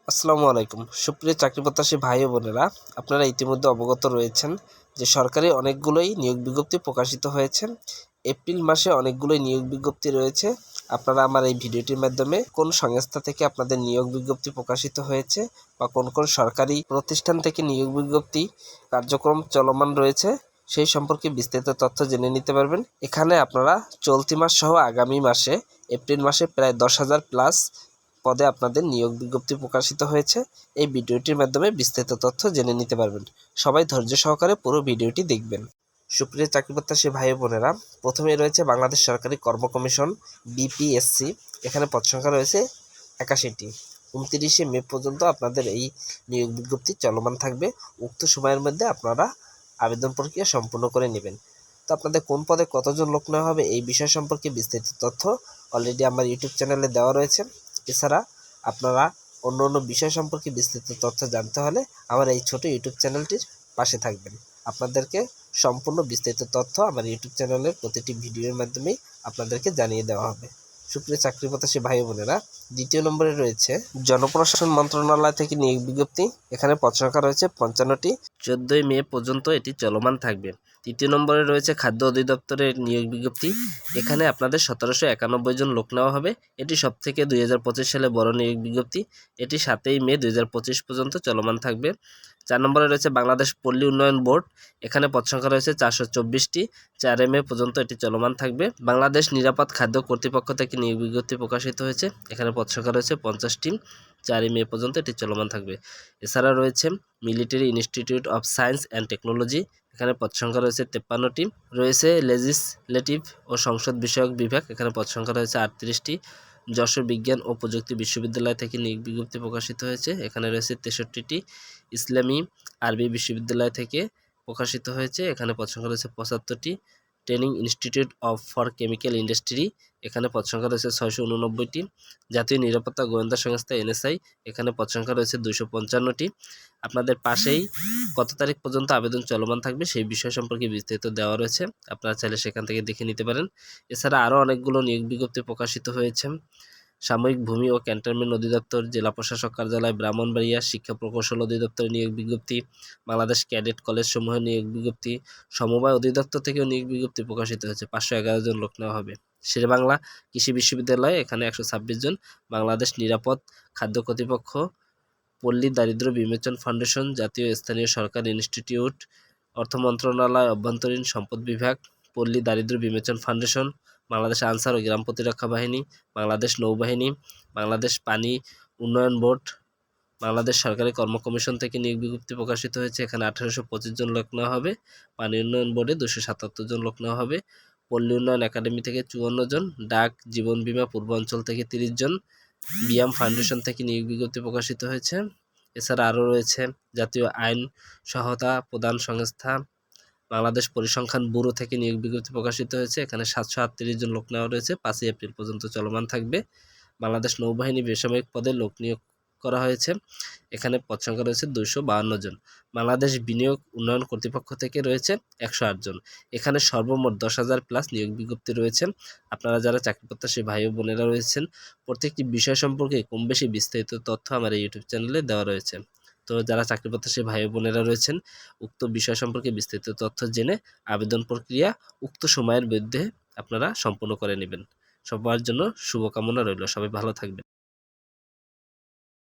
আসসালামু আলাইকুম সুপ্রিয় চাকরিপ্রত্যাশী ভাই ও বোনেরা, আপনারা ইতিমধ্যে অবগত রয়েছেন যে সরকারি অনেকগুলোই নিয়োগ বিজ্ঞপ্তি প্রকাশিত হয়েছে। এপ্রিল মাসে অনেকগুলোই নিয়োগ বিজ্ঞপ্তি রয়েছে। আপনারা আমার এই ভিডিওটির মাধ্যমে কোন সংস্থা থেকে আপনাদের নিয়োগ বিজ্ঞপ্তি প্রকাশিত হয়েছে বা কোন কোন সরকারি প্রতিষ্ঠান থেকে নিয়োগ বিজ্ঞপ্তি কার্যক্রম চলমান রয়েছে সেই সম্পর্কে বিস্তারিত তথ্য জেনে নিতে পারবেন। এখানে আপনারা চলতি মাস সহ আগামী মাসে এপ্রিল মাসে প্রায় 10,000 প্লাস পদে আপনাদের নিয়োগ বিজ্ঞপ্তি প্রকাশিত হয়েছে। এই ভিডিওটির মাধ্যমে বিস্তারিত তথ্য জেনে নিতে পারবেন। সবাই ধৈর্য সহকারে পুরো ভিডিওটি দেখবেন। সুপ্রিয় চাকরিপ্রত্যাশী ভাই বোনেরা, প্রথমে রয়েছে বাংলাদেশ সরকারি কর্ম কমিশন বিপিএসসি। এখানে পদ সংখ্যা রয়েছে 81টি। 29শে মে পর্যন্ত আপনাদের এই নিয়োগ বিজ্ঞপ্তি চলমান থাকবে। উক্ত সময়ের মধ্যে আপনারা আবেদন প্রক্রিয়া সম্পূর্ণ করে নেবেন। তো আপনাদের কোন পদে কতজন লোক নেওয়া হবে এই বিষয় সম্পর্কে বিস্তারিত তথ্য অলরেডি আমার ইউটিউব চ্যানেলে দেওয়া রয়েছে। এছাড়া আপনারা অন্য অন্য বিষয় সম্পর্কে বিস্তারিত তথ্য জানতে হলে আমার এই ছোট ইউটিউব চ্যানেলটির পাশে থাকবেন। আপনাদেরকে সম্পূর্ণ বিস্তারিত তথ্য আমার ইউটিউব চ্যানেলের প্রতিটি ভিডিওর মাধ্যমেই আপনাদেরকে জানিয়ে দেওয়া হবে। সুপ্রিয় চাকরিপ্রত্যাশী ভাই বোনেরা, দ্বিতীয় নম্বরে রয়েছে জনপ্রশাসন মন্ত্রণালয় থেকে নিয়োগ বিজ্ঞপ্তি। এখানে পদ সংখ্যা রয়েছে 55টি। 14ই মে পর্যন্ত এটি চলমান থাকবে। তৃতীয় নম্বরে রয়েছে খাদ্য অধিদপ্তরের নিয়োগ বিজ্ঞপ্তি। এখানে আপনাদের 1791 জন লোক নেওয়া হবে। এটি সবথেকে 2025 সালে বড় নিয়োগ বিজ্ঞপ্তি। এটি 7ই মে 2025 পর্যন্ত চলমান থাকবে। 4 নম্বরে রয়েছে বাংলাদেশ পল্লী উন্নয়ন বোর্ড। এখানে পদ সংখ্যা রয়েছে 424টি। 4 মে পর্যন্ত এটি চলমান থাকবে। বাংলাদেশ নিরাপদ খাদ্য কর্তৃপক্ষ থেকে নিয়োগ বিজ্ঞপ্তি প্রকাশিত হয়েছে। এখানে পদ সংখ্যা রয়েছে 50টি। 4 মে পর্যন্ত এটি চলমান থাকবে। এছাড়া রয়েছে military institute of science and technology. এখানে পদ সংখ্যা রয়েছে 53টি। রয়েছে লেজিসলেটিভ ও সংসদ বিষয়ক বিভাগ। এখানে পদ সংখ্যা রয়েছে 38টি। যশোর বিজ্ঞান ও প্রযুক্তি বিশ্ববিদ্যালয় থেকে নিয়োগ বিজ্ঞপ্তি প্রকাশিত হয়েছে। এখানে রয়েছে 63টি। ইসলামী আরবি বিশ্ববিদ্যালয় থেকে প্রকাশিত হয়েছে। এখানে পদ সংখ্যা রয়েছে 75টি। Training institute for chemical industry. এখানে পদ সংখ্যা রয়েছে 689টি। জাতীয় নিরাপত্তা গোয়েন্দা সংস্থা এনএসআই। এখানে পদ সংখ্যা রয়েছে 255টি। আপনাদের পাশেই কত তারিখ পর্যন্ত আবেদন চলমান থাকবে সেই বিষয় সম্পর্কে বিস্তারিত দেওয়া রয়েছে। আপনারা চাইলে সেখান থেকে দেখে নিতে পারেন। এছাড়া আরও অনেকগুলো নিয়োগ বিজ্ঞপ্তি প্রকাশিত হয়েছে। সাময়িক ভূমি ও ক্যান্টনমেন্ট অধিদপ্তর, জেলা প্রশাসক কার্যালয় ব্রাহ্মণবাড়িয়া, শিক্ষা প্রকৌশল অধিদপ্তরের নিয়োগ বিজ্ঞপ্তি, বাংলাদেশ ক্যাডেট কলেজ সমূহের নিয়োগ বিজ্ঞপ্তি, সমবায় অধিদপ্তর থেকেও নিয়োগ বিজ্ঞপ্তি প্রকাশিত হয়েছে। 511 জন লোক নেওয়া হবে। শেরেবাংলা কৃষি বিশ্ববিদ্যালয়, এখানে 126 জন। বাংলাদেশ নিরাপদ খাদ্য কর্তৃপক্ষ, পল্লী দারিদ্র্য বিমোচন ফাউন্ডেশন, জাতীয় স্থানীয় সরকার ইনস্টিটিউট, অর্থ মন্ত্রণালয়, অভ্যন্তরীণ সম্পদ বিভাগ, পল্লী দারিদ্র্য বিমোচন ফাউন্ডেশন, বাংলাদেশ আনসার ও গ্রাম প্রতিরক্ষা বাহিনী, বাংলাদেশ নৌবাহিনী, বাংলাদেশ পানি উন্নয়ন বোর্ড, বাংলাদেশ সরকারি কর্ম কমিশন থেকে নিয়োগ বিজ্ঞপ্তি প্রকাশিত হয়েছে। এখানে 1825 জন লোক নেওয়া হবে। পানি উন্নয়ন বোর্ডে 277 জন লোক নেওয়া হবে। পল্লী উন্নয়ন একাডেমি থেকে 54 জন, ডাক জীবন বীমা পূর্বাঞ্চল থেকে 30 জন, বিয়াম ফাউন্ডেশন থেকে নিয়োগ বিজ্ঞপ্তি প্রকাশিত হয়েছে। এছাড়া আরও রয়েছে জাতীয় আইন সহায়তা প্রদান সংস্থা, বাংলাদেশ পরিসংখ্যান ব্যুরো থেকে নিয়োগ বিজ্ঞপ্তি প্রকাশিত হয়েছে। এখানে 738 জন লোক নেওয়া রয়েছে। 5ই এপ্রিল পর্যন্ত চলমান থাকবে। বাংলাদেশ নৌবাহিনী বেসামরিক পদে লোক নিয়োগ করা হয়েছে। এখানে পদ সংখ্যা রয়েছে 252 জন। বাংলাদেশ বিনিয়োগ উন্নয়ন কর্তৃপক্ষ থেকে রয়েছে 108 জন। এখানে সর্বমোট 10,000 প্লাস নিয়োগ বিজ্ঞপ্তি রয়েছে। আপনারা যারা চাকরিপ্রত্যাশী ভাই ও বোনেরা রয়েছেন, প্রত্যেকটি বিষয় সম্পর্কে কম বেশি বিস্তারিত তথ্য আমার এই ইউটিউব চ্যানেলে দেওয়া রয়েছে। তো যারা চাকরিপ্রত্যাশী ভাই ও বোনেরা রয়েছেন, উক্ত বিষয় সম্পর্কে বিস্তারিত তথ্য জেনে আবেদন প্রক্রিয়া উক্ত সময়ের মধ্যে আপনারা সম্পূর্ণ করে নেবেন। সবার জন্য শুভকামনা রইল। সবাই ভালো থাকবেন।